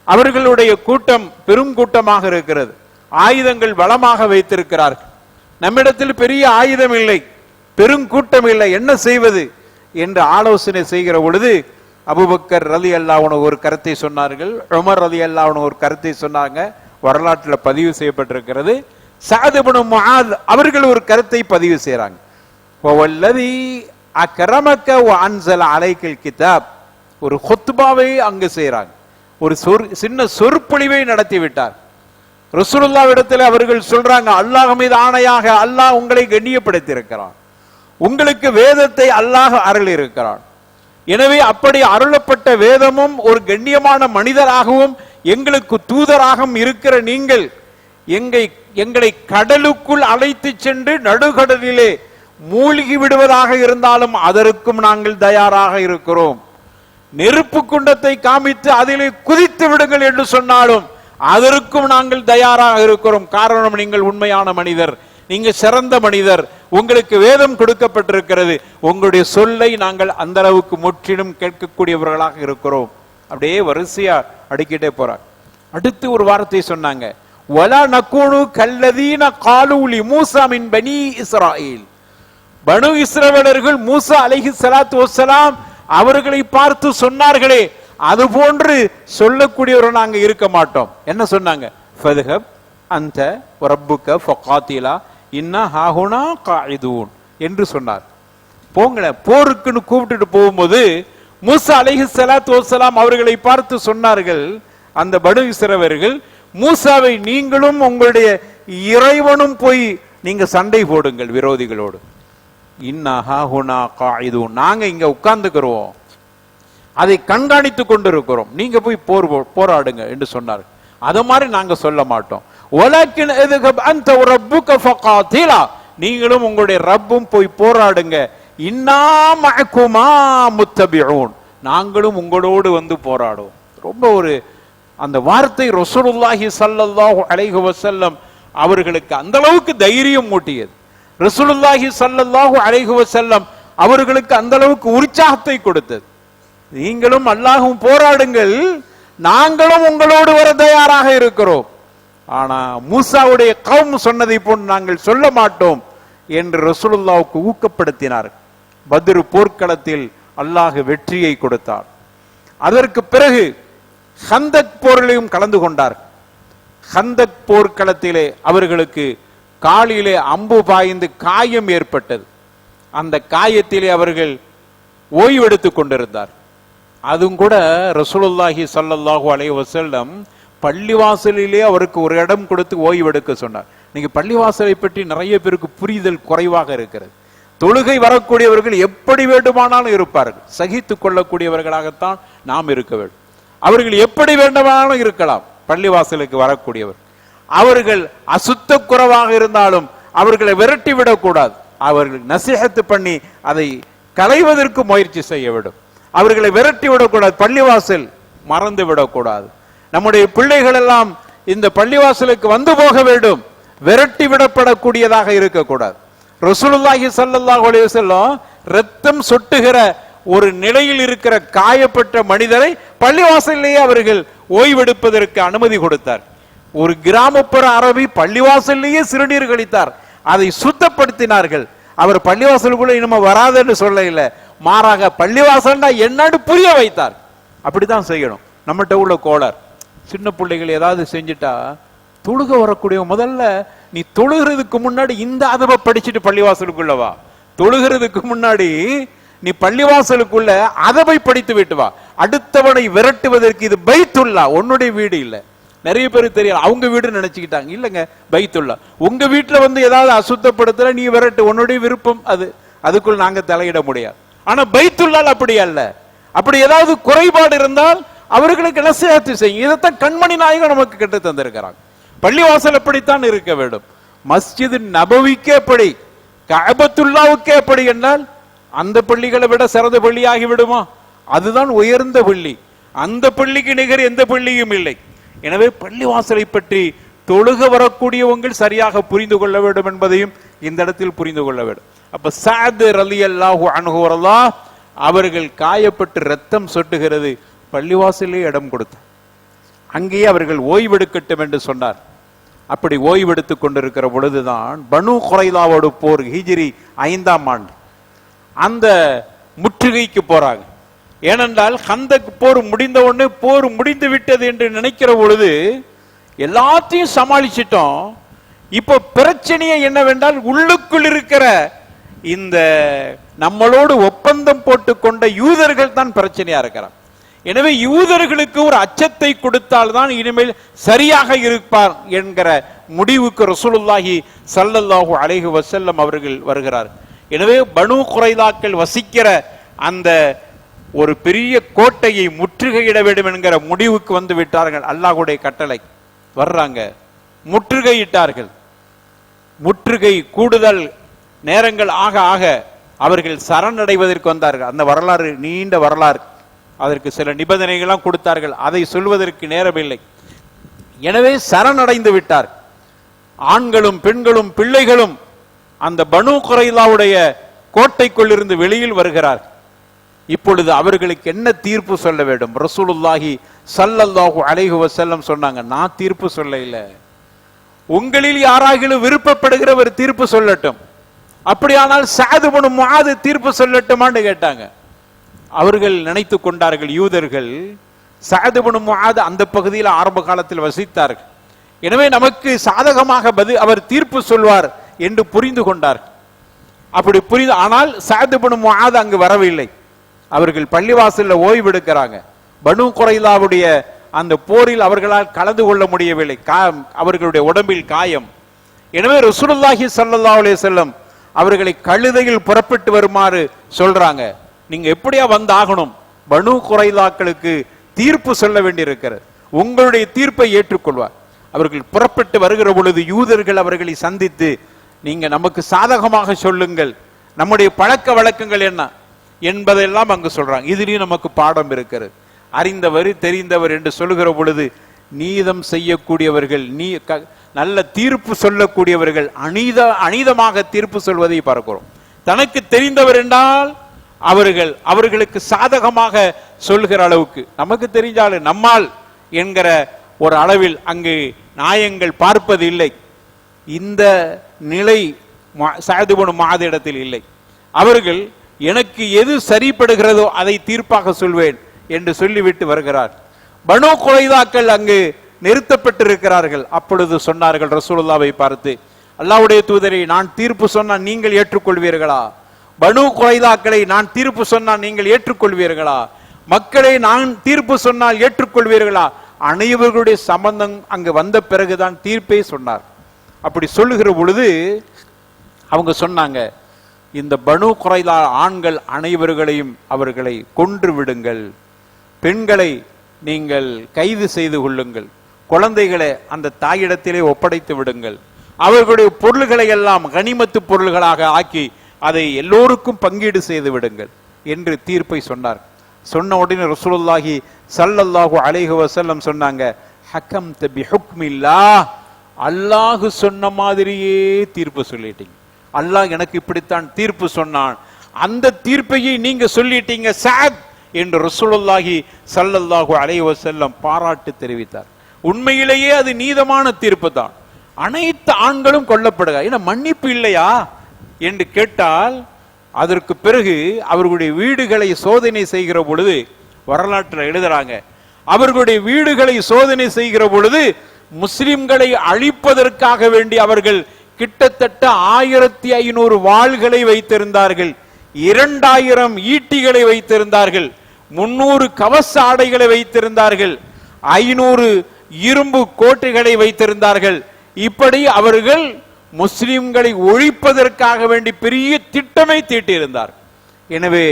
அவர்களுடைய கூட்டம் பெரும் கூட்டமாக இருக்கிறது, ஆயுதங்கள் பலமாக வைத்திருக்கிறார்கள். நம்மிடத்தில் பெரிய ஆயுதம் இல்லை, பெருங்கூட்டம் இல்லை, என்ன செய்வது என்று ஆலோசனை செய்கிற பொழுது அபூபக்கர் ரலியல்லாஹு அன்ஹு ஒரு கருத்தை சொன்னார்கள், உமர் ரலியல்லாஹு அன்ஹு ஒரு கருத்தை சொன்னாங்க, வரலாற்றில் பதிவு செய்யப்பட்டிருக்கிறது. சஅத் இப்னு முஆத் அவர்கள் ஒரு கருத்தை பதிவு செய்றாங்க, வல்லதி அக்ரமக வ அன்ஸல அலைக்கல் கிதாப். ஒரு குத்பாவை அங்கு செய்றாங்க, ஒரு சின்ன சொற்பொழிவை நடத்தி விட்டார். ரசூலுல்லாஹ் இடத்தில் அவர்கள் சொல்றாங்க, அல்லாஹ் மீது ஆணையாக அல்லாஹ் உங்களை கண்ணியப்படுத்தி இருக்கிறான், உங்களுக்கு வேதத்தை அல்லாஹ் அருள் இருக்கிறான். எனவே அப்படி அருளப்பட்ட வேதமும் ஒரு கண்ணியமான மனிதராகவும் எங்களுக்கு தூதராகவும் இருக்கிற நீங்கள் எங்களை கடலுக்குள் அழைத்து சென்று நடுகடலிலே மூழ்கி விடுவதாக இருந்தாலும் அதற்கும் நாங்கள் தயாராக இருக்கிறோம். நெருப்பு குண்டத்தை காமித்து அதிலே குதித்து விடுங்கள் என்று சொன்னாலும் அதற்கும் நாங்கள் தயாராக இருக்கிறோம். காரணம், நீங்கள் உண்மையான மனிதர், நீங்க சிறந்த மனிதர், உங்களுக்கு வேதம் கொடுக்கப்பட்டிருக்கிறது, உங்களுடைய சொல்லை நாங்கள் அந்த அளவுக்கு முற்றிலும் கேட்கக்கூடியவர்களாக இருக்கிறோம். அப்படியே வரிசையா அடிக்கிட்டே போறார். அடுத்து ஒரு வார்த்தை சொன்னாங்க, வலா நகூனு கல்லதீன காலு லிமூஸா மின் பனி இஸ்ராயீல். பனு இஸ்ரவேலர்கள் மூசா அலைஹிஸ்ஸலாத்து வஸ்ஸலாம் அவர்களை பார்த்து சொன்னார்களே, அது போன்று சொல்லக்கூடியவர்கள் நாங்க இருக்க மாட்டோம். என்ன சொன்னாங்க? ஃபத்ஹப் அன்த ரப்புக ஃபகாத்திலா இன்னா ஹாஹுனா காயிதூன் என்று சொன்னார். போங்கள, போருக்குன்னு கூப்பிட்டுட்டு போகும்போது மூசா அலைஹிஸ்ஸலாத்து வஸ்ஸலாம் அவர்களை பார்த்து சொன்னார்கள் அந்த பனு இஸ்ரவேலர்கள், மூசாவை நீங்களும் உங்களுடைய இறைவனும் போய் நீங்க சண்டை போடுங்கள் விரோதிகளோடு. இன்னா ஹாஹுனா காயிதூன், நாங்க இங்க உட்கார்ந்துக்கிறோம், அதை கண்காணித்துக் கொண்டிருக்கிறோம், நீங்க போய் போராடுங்க என்று சொன்னார்கள். அது மாதிரி நாங்க சொல்ல மாட்டோம். வலக்கின் எதுகப் அன்த ரப்புக ஃபகாத்திலா, நீங்களும் உங்களுடைய ரப்பும் போய் போராடுங்க. இன்னா மஅகுமா முத்தபிஊன், நாங்களும் உங்களோடு வந்து போராடுவோம். ரொம்ப ஒரு அந்த வார்த்தை ரசூலுல்லாஹி ஸல்லல்லாஹு அலைஹி வஸல்லம் அவர்களுக்கு அந்த அளவுக்கு தைரியம் மூட்டியது. ரசூலுல்லாஹி ஸல்லல்லாஹு அலைஹி வஸல்லம் அவர்களுக்கு அந்த அளவுக்கு உற்சாகத்தை கொடுத்தது. நீங்களும் அல்லாஹ்வும் போராடுங்கள், நாங்களும் உங்களோடு வர தயாராக இருக்கிறோம். ஆனா மூசாவுடைய கௌம் சொன்னதை போன்று நாங்கள் சொல்ல மாட்டோம் என்று ரசூலுல்லாஹ்வுக்கு ஊக்கப்படுத்தினார். பத்ர் போர்க்களத்தில் அல்லாஹ் வெற்றியை கொடுத்தார். அதற்கு பிறகு ஹந்தக் போரிலையும் கலந்து கொண்டார். ஹந்தக் போர்க்களத்திலே அவர்களுக்கு காலிலே அம்பு பாய்ந்து காயம் ஏற்பட்டது. அந்த காயத்திலே அவர்கள் ஓய்வெடுத்துக் கொண்டிருந்தார். அதுவும் கூட ரசூலுல்லாஹி ஸல்லல்லாஹு அலைஹி வஸல்லம் பள்ளிவாசலிலே அவருக்கு ஒரு இடம் கொடுத்து ஓய்வெடுக்க சொன்னார். நீங்க பள்ளிவாசலை பற்றி நிறைய பேருக்கு புரிதல் குறைவாக இருக்கிறது. தொழுகை வரக்கூடியவர்கள் எப்படி வேண்டுமானாலும் இருப்பார்கள், சகித்துக் கொள்ளக்கூடியவர்களாகத்தான் நாம் இருக்க வேண்டும். அவர்கள் எப்படி வேண்டுமானாலும் இருக்கலாம். பள்ளிவாசலுக்கு வரக்கூடியவர் அவர்கள் அசுத்த குறைவாக இருந்தாலும் அவர்களை விரட்டி விடக்கூடாது. அவர்கள் நசீஹத்து பண்ணி அதை களைவதற்கு முயற்சி செய்ய வேண்டும். அவர்களை விரட்டி விடக்கூடாது. பள்ளிவாசல் மறந்து விடக்கூடாது. நம்முடைய பிள்ளைகள் எல்லாம் இந்த பள்ளிவாசலுக்கு வந்து போக வேண்டும், விரட்டி விடப்படக்கூடியதாக இருக்கக்கூடாது. ரசூலுல்லாஹி ஸல்லல்லாஹு அலைஹி வஸல்லம் ரத்தம் சொட்டுகிற ஒரு நிலையில் இருக்கிற காயப்பட்ட மனிதரை பள்ளிவாசலிலேயே அவர்கள் ஓய்வெடுப்பதற்கு அனுமதி கொடுத்தார். ஒரு கிராமப்புற அரபி பள்ளிவாசலிலேயே சிறுநீர் கழித்தார். அதை சுத்தப்படுத்தினார்கள். அவர் பள்ளிவாசலுக்குள்ள இனிமே வராதுன்னு சொல்ல இல்லை, மாறாக பள்ளிவாசல்னா என்னன்னு புரிய வைத்தார். அப்படித்தான் செய்யணும். நம்மகிட்ட உள்ள கோளார், சின்ன பிள்ளைகள் ஏதாவது செஞ்சுட்டா தொழுக வரக்கூடிய முதல்ல நீ தொழுகிறதுக்கு முன்னாடி இந்த அதவை படிச்சுட்டு பள்ளிவாசலுக்குள்ள வா. தொழுகிறதுக்கு முன்னாடி நீ பள்ளிவாசலுக்குள்ள அதவை படித்து விட்டு வா. அடுத்தவனை விரட்டுவதற்கு இது பைத்துல்லா, உன்னுடைய வீடு இல்ல. நிறைய பேருக்கு தெரியல, அவங்க வீடு நினைச்சுக்கிட்டாங்க. இல்லங்க, பைத்துல்லா. உங்க வீட்டுல வந்து ஏதாவது அசுத்தப்படுத்தல, நீ விரட்டு, உன்னுடைய விருப்பம் அது, அதுக்குள் நாங்க தலையிட முடியாது. ஆனா பைத்துல்லால் அப்படி அல்ல. அப்படி ஏதாவது குறைபாடு இருந்தால் அவர்களுக்கு நசீஹத்து செய்யும். இதைத்தான் கண்மணி நாயகம் நமக்கு கற்று தந்திருக்கிறாங்க. பள்ளிவாசல் எப்படித்தான் இருக்க வேண்டும். மஸ்ஜித் நபவிக்கே எப்படி, கஅபத்துல்லாவுக்கே எப்படி என்றால் அந்த பள்ளிகளை விட சிறந்த பள்ளியாகி விடுமா? அதுதான் உயர்ந்த பள்ளி. அந்த பள்ளிக்கு நிகர் எந்த பள்ளியும் இல்லை. எனவே பள்ளிவாசலை பற்றி தொழுக வரக்கூடியவங்க சரியாக புரிந்து கொள்ள வேண்டும் என்பதையும் இந்த இடத்தில் புரிந்து கொள்ள வேண்டும். அப்ப சஅத் ரலியல்லாஹு அன்ஹு அவர்கள் காயப்பட்டு ரத்தம் சொட்டுகிறது, பள்ளிவாசலே இடம் கொடுத்தார். அங்கேயே அவர்கள் ஓய்வெடுக்கட்டும் என்று சொன்னார். அப்படி ஓய்வெடுத்துக் கொண்டிருக்கிற பொழுதுதான் பனு குறைலாவோடு போர் ஹிஜ்ரி 5ஆம் ஆண்டு அந்த முற்றுகைக்கு போறாங்க. ஏனென்றால் ஹந்தக் போர் முடிந்த உடனே போர் முடிந்து விட்டது என்று நினைக்கிற பொழுது எல்லாத்தையும் சமாளிச்சிட்டோம். இப்ப பிரச்சனையே என்னவென்றால் உள்ளுக்குள் இருக்கிற இந்த நம்மளோடு ஒப்பந்தம் போட்டுக் கொண்ட யூதர்கள் தான் பிரச்சனையா இருக்கிறார். எனவே யூதர்களுக்கு ஒரு அச்சத்தை கொடுத்தால்தான் இனிமேல் சரியாக இருப்பார் என்கிற முடிவுக்கு ரசூலுல்லாஹி ஸல்லல்லாஹு அலைஹி வஸல்லம் அவர்கள் வருகிறார். எனவே பனு குறைலாக்கள் வசிக்கிற அந்த ஒரு பெரிய கோட்டையை முற்றுகையிட வேண்டும் என்கிற முடிவுக்கு வந்து விட்டார்கள். அல்லாஹ்வுடைய கட்டளை வர்றாங்க, முற்றுகையிட்டார்கள். முற்றுகை கூடுதல் நேரங்கள் ஆக ஆக அவர்கள் சரணடைவதற்கு வந்தார்கள். அந்த வரலாறு நீண்ட வரலாறு, அதற்கு சில நிபந்தனைகள்லாம் கொடுத்தார்கள், அதை சொல்வதற்கு நேரமில்லை. எனவே சரணடைந்து விட்டார். ஆண்களும் பெண்களும் பிள்ளைகளும் அந்த பனு குறைலாவுடைய கோட்டைக்குள் இருந்து வெளியில் வருகிறார். இப்பொழுது அவர்களுக்கு என்ன தீர்ப்பு சொல்ல வேண்டும்? ரசூலுல்லாஹி ஸல்லல்லாஹு அலைஹி வஸல்லம் சொன்னாங்க, நான் தீர்ப்பு சொல்ல இல்ல, உங்களில் யாராகிலும் விருப்பப்படுகிறவர் தீர்ப்பு சொல்லட்டும். அப்படியானால் சஅத் இப்னு முஆத் தீர்ப்பு சொல்லட்டுமான்னு கேட்டாங்க. அவர்கள் நினைத்து கொண்டார்கள், யூதர்கள் சஅத் இப்னு முஆத் அந்த பகுதியில் ஆரம்ப காலத்தில் வசித்தார்கள், எனவே நமக்கு சாதகமாக அவர் தீர்ப்பு சொல்வார் என்று புரிந்து கொண்டார். அப்படி புரிந்து, ஆனால் சஅத் இப்னு முஆத் அங்கு வரவில்லை. அவர்கள் பள்ளிவாசல்ல ஓய்வெடுக்கிறாங்க. பனு குறைலாவுடைய அந்த போரில் அவர்களால் கலந்து கொள்ள முடியவில்லை, அவர்களுடைய உடம்பில் காயம். எனவே ரசூலுல்லாஹி ஸல்லல்லாஹு அலைஹி வஸல்லம் அவர்களை கழுதையில் புறப்பட்டு வருமாறு சொல்றாங்க. நீங்க எப்படியா வந்தாகணும், பனு குறைலாக்களுக்கு தீர்ப்பு சொல்ல வேண்டியிருக்கிறது, உங்களுடைய தீர்ப்பை ஏற்றுக்கொள்வார். அவர்கள் புறப்பட்டு வருகிற பொழுது யூதர்கள் அவர்களை சந்தித்து, நீங்க நமக்கு சாதகமாக சொல்லுங்கள், நம்முடைய பழக்க வழக்கங்கள் என்ன என்பதெல்லாம் அங்கு சொல்றாங்க. இதுலயும் நமக்கு பாடம் இருக்கிறது. அறிந்தவர் தெரிந்தவர் என்று சொல்லுகிற பொழுது நீதம் செய்யக்கூடியவர்கள், நல்ல தீர்ப்பு சொல்லக்கூடியவர்கள் அநீதமாக தீர்ப்பு சொல்வதை பார்க்கிறோம். தனக்கு தெரிந்தவர் என்றால் அவர்களுக்கு சாதகமாக சொல்கிற அளவுக்கு, நமக்கு தெரிஞ்சாலும் நம்மால் என்கிற ஒரு அளவில் அங்கு நியாயங்கள் பார்ப்பது இல்லை. இந்த நிலை சஅத் இப்னு முஆத் இடத்தில் இல்லை. அவர்கள் எனக்கு எது சரிப்படுகிறதோ அதை தீர்ப்பாக சொல்வேன் என்று சொல்லிவிட்டு வருகிறார். பனு குறைதாக்கள் அங்கு நிறுத்தப்பட்டிருக்கிறார்கள். அப்பொழுது சொன்னார்கள் ரசூலுல்லாவை பார்த்து, அல்லாஹ்வுடைய தூதரை, நான் தீர்ப்பு சொன்னால் நீங்கள் ஏற்றுக்கொள்வீர்களா? பனு குறைதாக்களை நான் தீர்ப்பு சொன்னால் நீங்கள் ஏற்றுக்கொள்வீர்களா? மக்களை நான் தீர்ப்பு சொன்னால் ஏற்றுக்கொள்வீர்களா? அனைவர்களுடைய சம்பந்தம் அங்கு வந்த பிறகுதான் தீர்ப்பே சொன்னார். அப்படி சொல்லுகிற பொழுது அவங்க சொன்னாங்க, இந்த பனு குறைதா ஆண்கள் அனைவர்களையும் அவர்களை கொன்று விடுங்கள், பெண்களை நீங்கள் கைது செய்து கொள்ளுங்கள், குழந்தைகளை அந்த தாயிடத்திலே ஒப்படைத்து விடுங்கள், அவர்களுடைய பொருள்களை எல்லாம் கனிமத்து பொருள்களாக ஆக்கி அதை எல்லோருக்கும் பங்கீடு செய்து விடுங்கள் என்று தீர்ப்பை சொன்னார். சொன்ன உடனே ரசூலுல்லாஹி ஸல்லல்லாஹு அலைஹி வஸல்லம் சொன்னாங்க, ஹக்கம்த பிஹுக்மில்லாஹ், அல்லாஹ் சொன்ன மாதிரியே தீர்ப்பு சொல்லிட்டீங்க. அல்லாஹ் எனக்கு இப்படித்தான் தீர்ப்பு சொன்னான், அந்த தீர்ப்பையை நீங்க சொல்லிட்டீங்க சஅத் என்று ரசூலுல்லாஹி ஸல்லல்லாஹு அலைஹி வஸல்லம் பாராட்டு தெரிவித்தார். உண்மையிலேயே அது நீதமான தீர்ப்பு தான். அனைத்து ஆண்களும் கொல்லப்படுகிறார். ஏன்னா மன்னிப்பு இல்லையா என்று கேட்டால், அதற்கு பிறகு அவர்களுடைய வீடுகளை சோதனை செய்கிற பொழுது வரலாற்றில் எழுதுறாங்க, அவர்களுடைய வீடுகளை சோதனை செய்கிற பொழுது முஸ்லிம்களை அழிப்பதற்காக வேண்டி அவர்கள் கிட்டத்தட்ட 1500 வாள்களை வைத்திருந்தார்கள், 2000 ஈட்டிகளை வைத்திருந்தார்கள், 300 கவச ஆடைகளை வைத்திருந்தார்கள், 500 இரும்பு கோட்டைகளை வைத்திருந்தார்கள். இப்படி அவர்கள் முஸ்லிம்களை ஒழிப்பதற்காக வேண்டி பெரிய திட்டமை தீட்டியிருந்தார். எனவே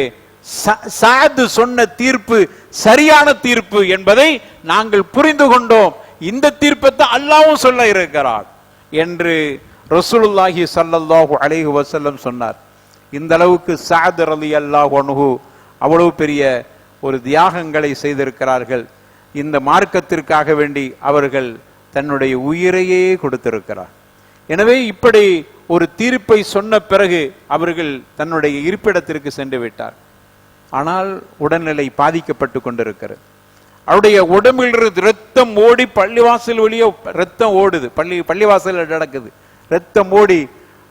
சஅத் சொன்ன தீர்ப்பு சரியான தீர்ப்பு என்பதை நாங்கள் புரிந்து கொண்டோம். இந்த தீர்ப்பை தான் அல்லாஹ்வும் சொல்ல இருக்கிறார் என்று ரசூலுல்லாஹி ஸல்லல்லாஹு அலைஹி வஸல்லம் சொன்னார். இந்த அளவுக்கு சஅத் ரலியல்லாஹு அன்ஹு அவ்வளவு பெரிய ஒரு தியாகங்களை செய்திருக்கிறார்கள். இந்த மார்க்கத்திற்காக வேண்டி அவர்கள் தன்னுடைய உயிரையே கொடுத்திருக்கிறார். எனவே இப்படி ஒரு தீர்ப்பை சொன்ன பிறகு அவர்கள் தன்னுடைய இருப்பிடத்திற்கு சென்று விட்டார். ஆனால் உடல்நிலை பாதிக்கப்பட்டு கொண்டிருக்கிறது. அவருடைய உடம்பில் ரத்தம் ஓடி பள்ளிவாசல் வழியே ரத்தம் ஓடுது, பள்ளிவாசல் நடக்குது, ரத்தம் ஓடி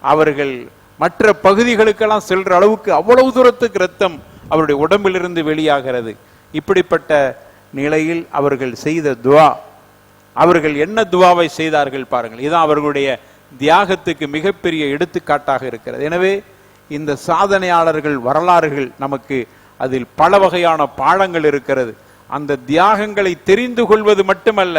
அவர்கள் மற்ற பகுதிகளுக்கெல்லாம் செல்ற அளவுக்கு அவ்வளவு தூரத்துக்கு ரத்தம் அவருடைய உடம்பிலிருந்து வெளியாகிறது. இப்படிப்பட்ட நிலையில் அவர்கள் செய்த துவா, அவர்கள் என்ன துவாவை செய்தார்கள் பாருங்கள். இதுதான் அவர்களுடைய தியாகத்துக்கு மிகப்பெரிய எடுத்துக்காட்டாக இருக்கிறது. எனவே இந்த சாதனையாளர்கள் வரலாறுகள் நமக்கு அதில் பல வகையான பாடங்கள் இருக்கிறது. அந்த தியாகங்களை தெரிந்து கொள்வது மட்டுமல்ல,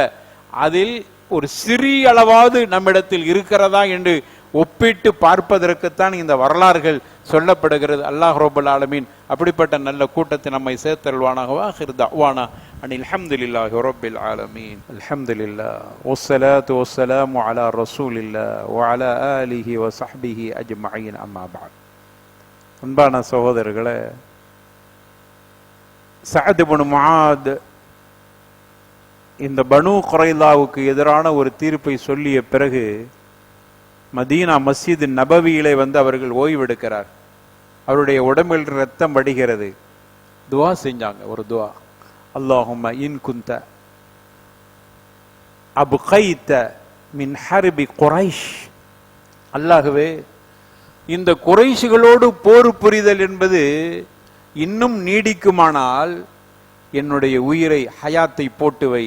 அதில் ஒரு சிறிய அளவாவது நம்மிடத்தில் இருக்கிறதா என்று ஒப்பிட்டு பார்ப்பதற்குத்தான் இந்த வரலாறுகள் சொல்லப்படுகிறது. அல்லாஹ் ரப்பல் ஆலமீன் அப்படிப்பட்ட நல்ல கூட்டத்தை நம்மை சேர்த்தருள்வானாக. ஆகிர் தஅவானா அனில் ஹம்துலில்லாஹி ரப்பில் ஆலமீன். அல்ஹம்துலில்லாஹ் வஸ்ஸலாத்து வஸ்ஸலாமு அலா ரசூலில்லாஹ் வ அலா ஆலிஹி வ ஸஹ்பிஹி அஜ்மஈன். அம்மா பஅத். அன்பான சகோதரர்களே, சஅத் இப்னு முஆத் இந்த பனு குறைலாவுக்கு எதிரான ஒரு தீர்ப்பை சொல்லிய பிறகு மதீனா மஸ்ஜித் நபவியிலே வந்து அவர்கள் ஓய்வெடுக்கிறார். அவருடைய உடம்பில் ரத்தம் வடிகிறது. துவா செஞ்சாங்க, ஒரு துவா, அல்லாஹும்ம இன் குந்த அப்கைத மின் ஹர்பி குரைஷ், அல்லாஹ்வே இந்த குறைஷிகளோடு போர் புரிதல் என்பது இன்னும் நீடிக்குமானால் என்னுடைய உயிரை ஹயாத்தை போட்டு வை,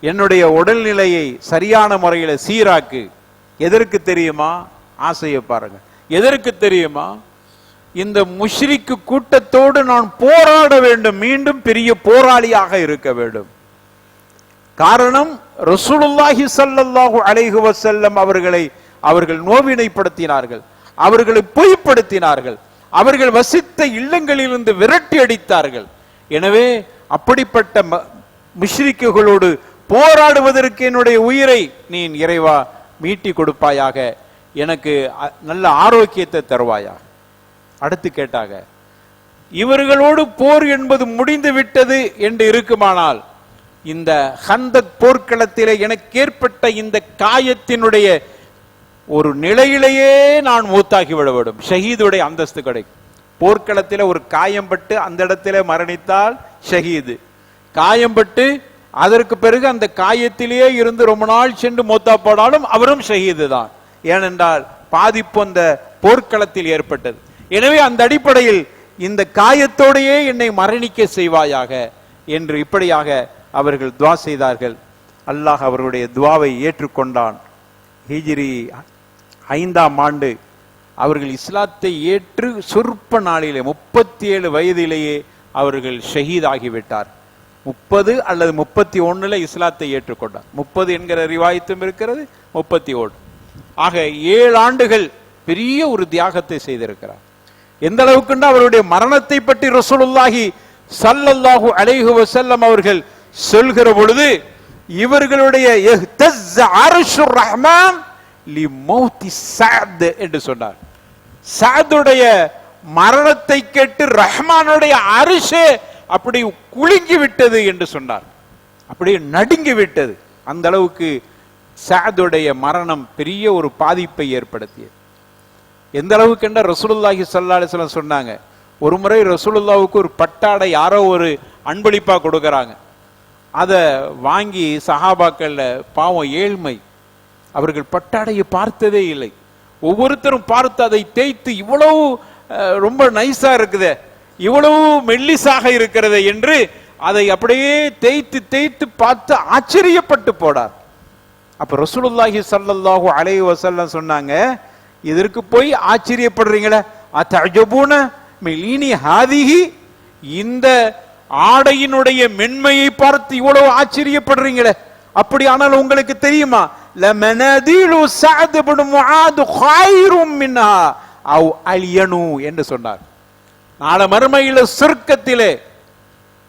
என்னுடைய உடல்நிலையை சரியான முறையில் சீராக்கு. எதற்கு தெரியுமா? ஆசையை பாருங்க. எதற்கு தெரியுமா? இந்த முஷ்ரிக்கு கூட்டத்தோடு நான் போராட வேண்டும், மீண்டும் பெரிய போராளியாக இருக்க வேண்டும். காரணம், ரசூலுல்லாஹி ஸல்லல்லாஹு அலைஹி வஸல்லம் அவர்கள் நோவினைப்படுத்தினார்கள், அவர்களை பொய்ப்படுத்தினார்கள், அவர்கள் வசித்த இல்லங்களிலிருந்து விரட்டி அடித்தார்கள். எனவே அப்படிப்பட்ட முஷ்ரிக்குகளோடு போராடுவதற்கு என்னுடைய உயிரை நீ இறைவா மீட்டி கொடுப்பாயாக, எனக்கு நல்ல ஆரோக்கியத்தை தருவாயாக. அடுத்து கேட்டாங்க, இவர்களோடு போர் என்பது முடிந்து விட்டது என்று இருக்குமானால் இந்த ஹந்தக் போர்க்களத்திலே எனக்கு ஏற்பட்ட இந்த காயத்தினுடைய ஒரு நிலையிலேயே நான் மூத்தாகி விட வேண்டும், ஷஹீதுடைய அந்தஸ்து கிடைக்கும். போர்க்களத்தில் ஒரு காயம்பட்டு அந்த இடத்திலே மரணித்தால் ஷஹீது, காயம்பட்டு அதற்கு பிறகு அந்த காயத்திலேயே இருந்து ரொம்ப நாள் சென்று மூத்தா போனாலும் அவரும் ஷஹீது தான். ஏனென்றால் பாதிப்பு அந்த போர்க்களத்தில் ஏற்பட்டது. எனவே அந்த அடிப்படையில் இந்த காயத்தோடையே என்னை மரணிக்க செய்வாயாக என்று இப்படியாக அவர்கள் துவா செய்தார்கள். அல்லாஹ் அவர்களுடைய துவாவை ஏற்றுக்கொண்டான். ஹிஜ்ரி 5ஆம் ஆண்டு அவர்கள் இஸ்லாத்தை ஏற்று சொற்ப நாளிலே 37 வயதிலேயே அவர்கள் ஷஹீதாகிவிட்டார். 30 அல்லது 31 இஸ்லாத்தை ஏற்றுக்கொண்டார். 30 என்கிற ரிவாயத்தும் இருக்கிறது, 31. ஆக 7 ஆண்டுகள் பெரிய ஒரு தியாகத்தை செய்திருக்கிறார். எந்த அளவுக்கு அவருடைய மரணத்தை பற்றி ரசூலுல்லாஹி ஸல்லல்லாஹு அலைஹி வஸல்லம் அவர்கள் சொல்கிற பொழுது இவர்களுடைய இஹ்தஸ்ஸ அர்ஷுர் ரஹ்மான் லிமௌத்தி சஅத் என்று சொன்னார். சஅதுடைய மரணத்தை கேட்டு ரஹ்மானுடைய அரிஷே அப்படி குலுங்கி விட்டது என்று சொன்னார். அப்படியே நடுங்கி விட்டது. அந்த அளவுக்கு சஅதுடைய மரணம் பெரிய ஒரு பாதிப்பை ஏற்படுத்தியது. எந்த அளவுக்கு என்ற ரசூலுல்லாஹி ஸல்லல்லாஹு அலைஹி வஸல்லம் சொன்னாங்க, ஒரு முறை ரசூலுல்லாஹ்வுக்கு ஒரு பட்டாடை யாரோ ஒரு அன்பளிப்பா கொடுக்கறாங்க. அதை வாங்கி சஹாபாக்கள்ல பாவம் ஏழ்மை, அவர்கள் பட்டாடையை பார்த்ததே இல்லை. ஒவ்வொருத்தரும் பார்த்து அதை தேய்த்து இவ்வளவு ரொம்ப நைஸா இருக்குதே, இவ்வளவு மெல்லிசாக இருக்கிறது என்று அதை அப்படியே தேய்த்து தேய்த்து பார்த்து ஆச்சரியப்பட்டு போனார். அப்ப ரசூலுல்லாஹி ஸல்லல்லாஹு அலைஹி வஸல்லம் சொன்னாங்க, இதற்கு போய் ஆச்சரியப்படுறீங்களே, அத்தஅஜபூன மிலீனி ஹாதிஹி, இந்த ஆடையினுடைய மென்மையை பார்த்து இவ்வளவு ஆச்சரியப்படுறீங்களே, அப்படியானால் உங்களுக்கு தெரியுமா, லமனதீலு சஅத் இப்னு முஆத் கைரும் மின்ஹா அவ் அலியனு என்று சொன்னார். நாளை மறுமையில சொர்க்கத்திலே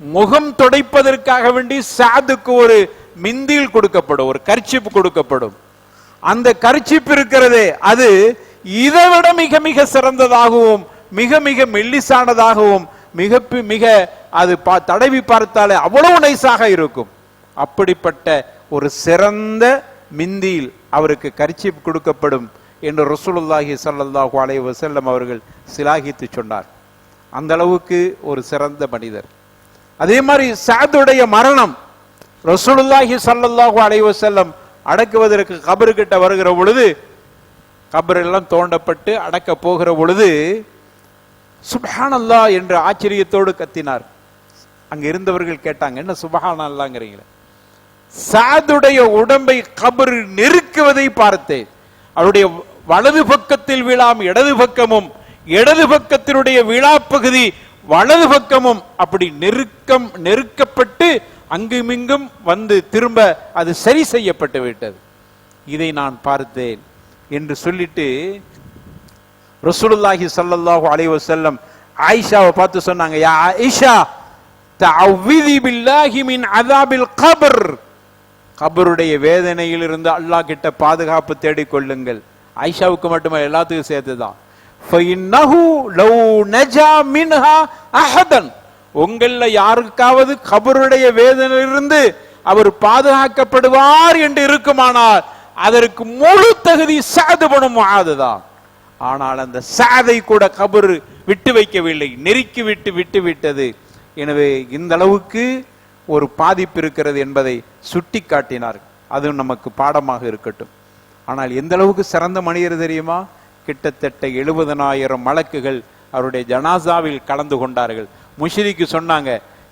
முகம் துடைப்பதற்காக வேண்டி சஅதுக்கு ஒரு மிந்தில் கொடுக்கப்படும், ஒரு கர்ச்சிப் கொடுக்கப்படும். அந்த கர்ச்சிப் இருக்கிறதே அது இதைவிட மிக மிக சிறந்ததாகவும் மிக மிக மெல்லிசானதாகவும் மிக மிக அது தடவி பார்த்தாலே அவ்வளவு நைஸாக இருக்கும். அப்படிப்பட்ட ஒரு சிறந்த மிந்தியில் அவருக்கு கர்ச்சிப் கொடுக்கப்படும் என்று ரசூலுல்லாஹி ஸல்லல்லாஹு அலைஹி வஸல்லம் அவர்கள் சிலாகித்து சொன்னார். அந்த அளவுக்கு ஒரு சிறந்த மனிதர். அதே மாதிரி சஅதுடைய மரணம் ரசூலுல்லாஹி ஸல்லல்லாஹு அலைஹி வஸல்லம் அடக்குவதற்கு கபரு கிட்ட வருகிற பொழுது, கபர் எல்லாம் தோண்டப்பட்டு அடக்க போகிற பொழுது சுப்ஹானல்லாஹ் என்ற ஆச்சரியத்தோடு கத்தினார். அங்க இருந்தவர்கள் கேட்டாங்க, என்ன சுப்ஹானல்லாஹ்ங்கறீங்களே? சஅதுடைய உடம்பை கபர் நெருக்குவதை பார்த்தேன். அவருடைய வலது பக்கத்தில் விழாம் இடது பக்கமும், இடது பக்கத்தினுடைய விழா பகுதி வலது பக்கமும் அப்படி நெருக்கப்பட்டு அங்குமிங்கும் வந்து திரும்ப அது சரி செய்யப்பட்டு விட்டது. இதை நான் பார்த்தேன் என்று சொல்லிட்டு ரசூலுல்லாஹி ஸல்லல்லாஹு அலைஹி வஸல்லம் ஆயிஷாவை பார்த்து சொன்னாங்க, யா ஆயிஷா தஅவ்விதி பில்லாஹி மின் அஸாபில் கப்ர், கபருடைய வேதனையில் இருந்து அல்லாஹ் கிட்ட பாதுகாப்பு தேடிக் கொள்ளுங்கள். ஆயிஷாவுக்கு மட்டுமே, எல்லாத்துக்கும் சேர்த்துதான். ஃபஇன்னஹு லவ் நஜா மின்ஹா அஹதன், உங்கள யாருக்காவது கபருடைய வேதனையிலிருந்து அவர் பாதுகாக்கப்படுவார் என்று இருக்குமானால் அதற்கு முழு தகுதி சஅத் இப்னு முஆத் தான். ஆனால் அந்த சஅதை கூட கபர் விட்டு வைக்கவில்லை, நெருக்கி விட்டு விட்டது. எனவே இந்த அளவுக்கு ஒரு பாதிப்பு இருக்கிறது என்பதை சுட்டி காட்டினார். அது நமக்கு பாடமாக இருக்கட்டும். ஆனால் எந்த அளவுக்கு சிறந்த மனிதர் தெரியுமா? கிட்டத்தட்ட 70,000 மலக்குகள் அவருடைய ஜனாசாவில் கலந்து கொண்டார்கள். முஷ்ரிக்கு சொன்னாங்க,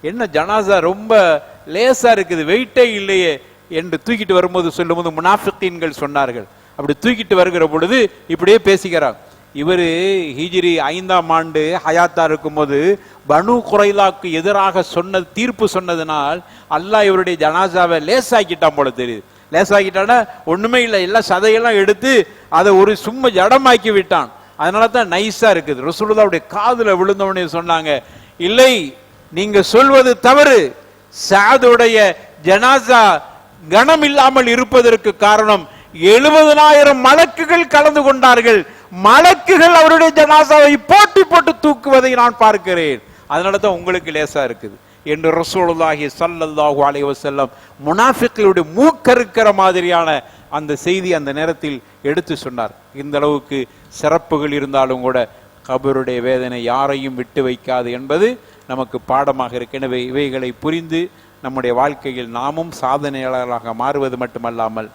என்ன ஜனாசா ரொம்ப லேசா இருக்குது, வெயிட்டே இல்லையே என்று தூக்கிட்டு வரும்போது சொல்லும்போது முனாஃபிகீன்கள் சொன்னார்கள். அப்படி தூக்கிட்டு வருகிற பொழுது இப்படியே பேசிக்கிறாங்க. இவரு ஹிஜ்ரி 5ஆம் ஆண்டு ஹயாத்தா இருக்கும் போது பனு குரைலாக்கு எதிராக தீர்ப்பு சொன்னதுனால் அல்லாஹ் இவருடைய ஜனாசாவை லேசாக்கிட்டான் போல தெரியுது. லேசாக்கிட்டான்னா ஒண்ணுமே இல்லை, எல்லாம் சதையெல்லாம் எடுத்து அதை ஒரு சும்மா ஜடமாக்கி விட்டான். அதனால தான் நைஸா இருக்குது. ரசூலுல்லாஹ்வுடைய காதுல விழுந்தவனே சொன்னாங்க, இல்லை நீங்க சொல்வது தவறு, சஅதுடைய ஜனாசா கணம் இல்லாமல் இருப்பதற்கு காரணம் 70,000 மலக்குகள் கலந்து கொண்டார்கள். மலக்குகள் அவருடைய ஜனாசாவை போட்டி போட்டு தூக்குவதை நான் பார்க்கிறேன், அதனால தான் உங்களுக்கு லேசா இருக்குது என்று ரசூலுல்லாஹி ஸல்லல்லாஹு அலைஹி வஸல்லம் முனாஃபிக்குடைய மூக்கறுக்கிற மாதிரியான அந்த செய்தி அந்த நேரத்தில் எடுத்து சொன்னார். இந்த அளவுக்கு சிறப்புகள் இருந்தாலும் கூட கபருடைய வேதனை யாரையும் விட்டு வைக்காது என்பது நமக்கு பாடமாக இருக்கு. எனவே இவைகளை புரிந்து நம்முடைய வாழ்க்கையில் நாமும் சாதனையாளர்களாக மாறுவது மட்டுமல்லாமல்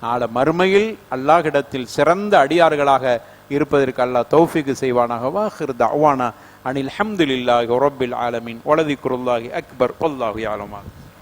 நாளை மறுமையில் அல்லாஹ்விடத்தில் சிறந்த அடியார்களாக இருப்பதற்கு அல்லாஹ் தௌஃபீக் செய்வானாக. வாஹிர் தஅவானா அனில் ஹம்துலில்லாஹி ரப்பில் ஆலமீன் வலதிக்ருல்லாஹி அக்பர் வல்லாஹு யஅலமு.